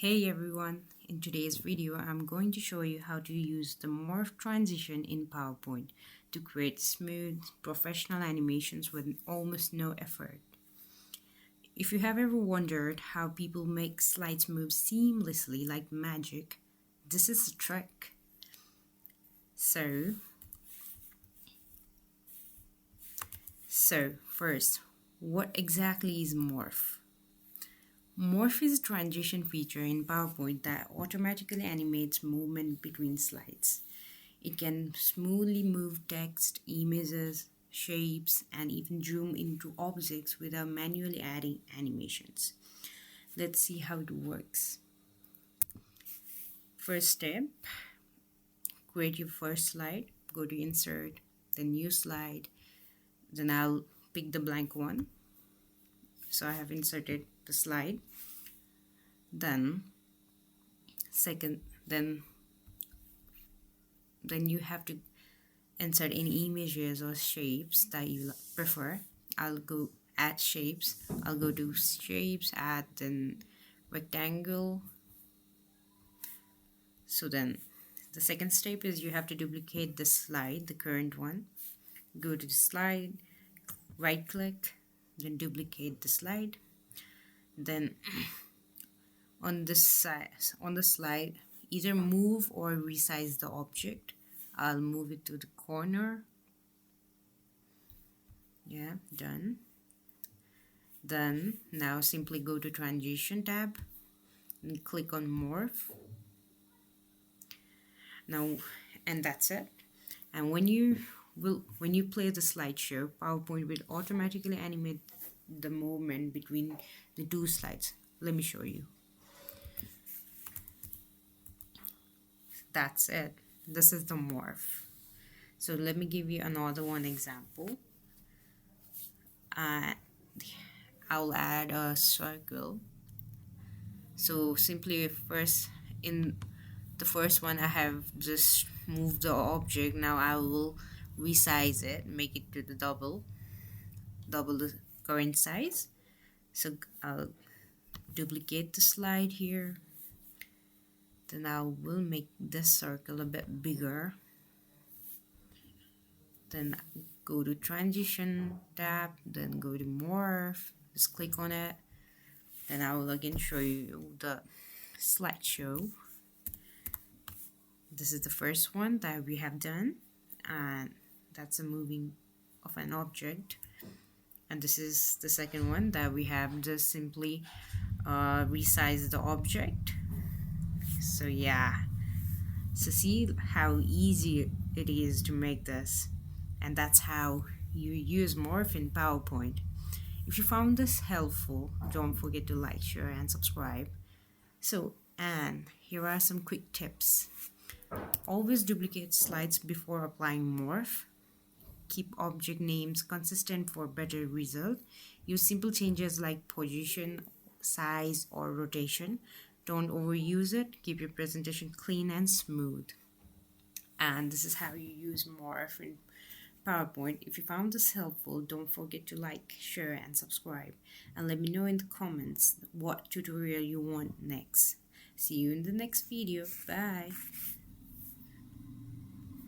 Hey everyone, in today's video I'm going to show you how to use the morph transition in PowerPoint to create smooth, professional animations with almost no effort. If you have ever wondered how people make slides move seamlessly like magic, this is the trick. So first, what exactly is morph? Morph is a transition feature in PowerPoint that automatically animates movement between slides. It can smoothly move text, images, shapes, and even zoom into objects without manually adding animations. Let's see how it works. First step, create your first slide. Go to Insert, then New Slide. Then I'll pick the blank one. So I have inserted the slide. Then you have to insert any images or shapes that you prefer. I'll go add shapes. I'll go to shapes, add then rectangle. So then the second step is you have to duplicate the slide, the current one. Go to the slide, right click, then duplicate the slide. Then on this side, on the slide, either move or resize the object. I'll move it to the corner. Yeah, done. Then now simply go to Transition tab and click on Morph. Now, and that's it. And when you play the slideshow, PowerPoint will automatically animate the movement between the two slides. Let me show you. That's it. This is the morph. So let me give you another one example. I'll add a circle. So simply first, in the first one I have just moved the object. Now I will resize it, make it to the double the current size. So I'll duplicate the slide here. Then I will make this circle a bit bigger. Then go to Transition tab, then go to Morph, just click on it. Then I will again show you the slideshow. This is the first one that we have done, and that's a moving of an object. And this is the second one that we have just simply resized the object. So yeah, so see how easy it is to make this, and that's how you use Morph in PowerPoint. If you found this helpful, don't forget to like, share, and subscribe. So, and here are some quick tips. Always duplicate slides before applying Morph. Keep object names consistent for better result. Use simple changes like position, size, or rotation. Don't overuse it. Keep your presentation clean and smooth. And this is how you use Morph in PowerPoint. If you found this helpful, don't forget to like, share, and subscribe. And let me know in the comments what tutorial you want next. See you in the next video. Bye.